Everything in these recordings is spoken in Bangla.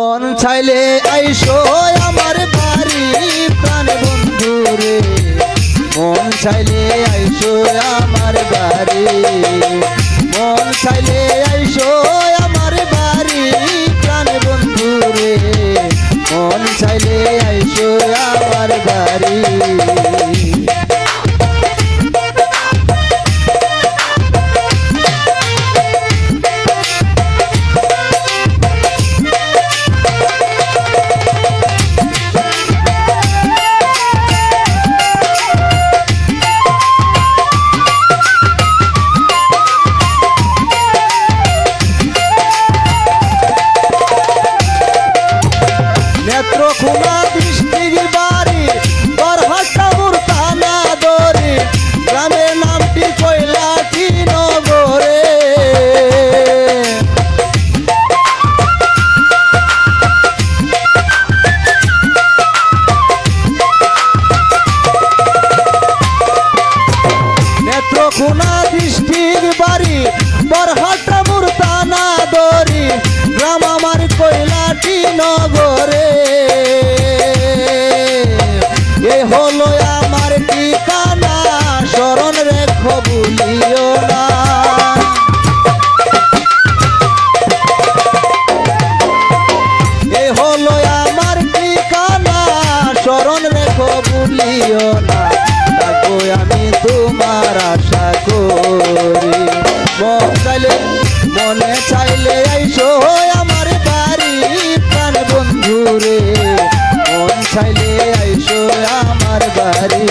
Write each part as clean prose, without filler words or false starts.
মন চাইলে আইসো আমার বাড়ি প্রাণ বন্ধু রে, মন চাইলে আইসো আমার বাড়ি, মন চাইলে আইসো আমার বাড়ি প্রাণ বন্ধু রে, মন চাইলে আইসো আমার বাড়ি। নেত্রকোনা ডিস্ট্রিক্ট বাড়ি বরহাট্টাপুর থানা দরে, গ্রামের নামটি কৈলাটি নগরে। নেত্রকোনা ডিস্ট্রিক্ট বাড়ি বরহাট্টাপুর থানা দরে, গ্রাম আমার কৈলাটি নগরে। এ হলো আমার ঠিকানা, স্মরণ রেখো ভুলিও না। এ হলো আমার ঠিকানা, স্মরণ রেখো ভুলিও না। থাকবো আমি তোমার আশা করি, মন চাইলে মনে চাইলে আইসো আমার বাড়ি প্রাণ বন্ধু রে, মন চাইলে আইসো আমার বাড়ি।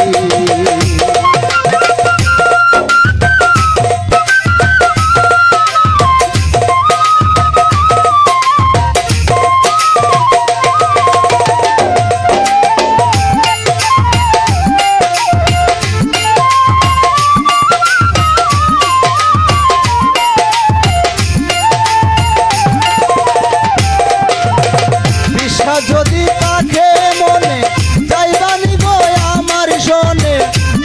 যদি তাকে মনে যাইবানি গো আমার শোনে,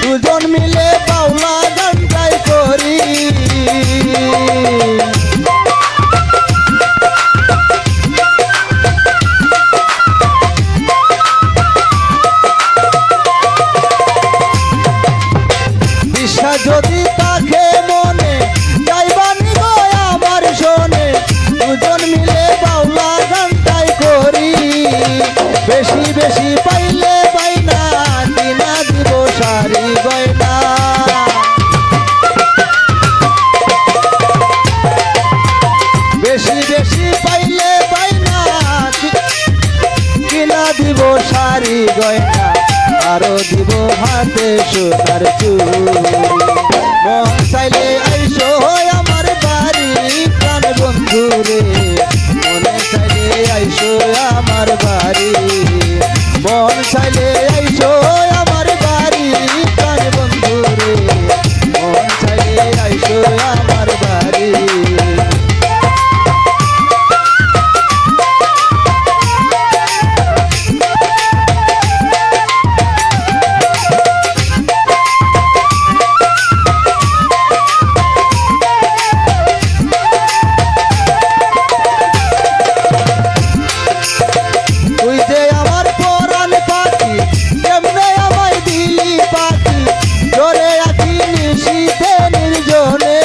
দুজন মিলে বাউলা গান গাই করি। বিশ্বাস যদি তাকে মনে যাইবানি গো আমার শোনে, দুজন মিলে বাউলা গান গাই করি। বেশি বেশি পাইলে পাইনা কিনা দিব সারি গয়না, বেশি বেশি পাইলে পাইনা কিনা দিব সারি গয়না, আরো দিব হাতে সোনার চুড়ি। মন চাইলে আইসো আমার বাড়ি প্রাণ বন্ধু রে, মনে চাইলে আইসো আমার বাড়ি, মন চাইলে আইসো আমার বাড়ি প্রাণ বন্ধু রে, মন চাইলে আইসো আমার বাড়ি। তুই যে আমার পরাণ পাখি, কেমনে আমায় দিলি পাখি, জোরে আছি নিশীথে নির্জনে।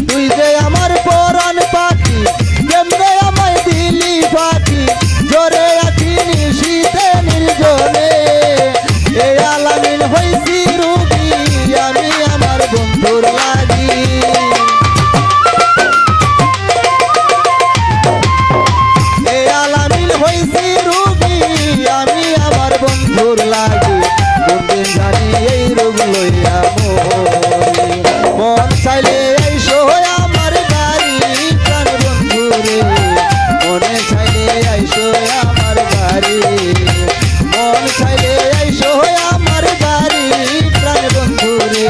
তুই যে আমার পরাণ পাখি, কেমনে আমায় দিলি পাখি, জোরে আছি নিশীথে নির্জনে। এ আলামিন হইছি রুগী আমি আমার বন্ধুর লাগি, এ আলামিন হইছি রুগী আমি আমার বন্ধুর লাগি। কোনদিন জানি এই রোগ লইয়া মরি, মন চাইলে আইসো আমার বাড়ি প্রাণ বন্ধু রে, মনে চাইলে আইসো আমার বাড়ি, মন চাইলে আইসো আমার বাড়ি প্রাণ বন্ধু রে,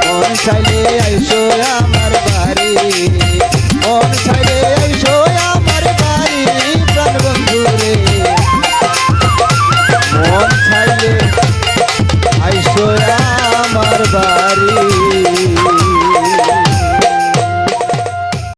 মন চাইলে আইসো আমার বাড়ি, মন চাইলে আইসো আমার বাড়ি প্রাণ বন্ধু রে, মন চাইলে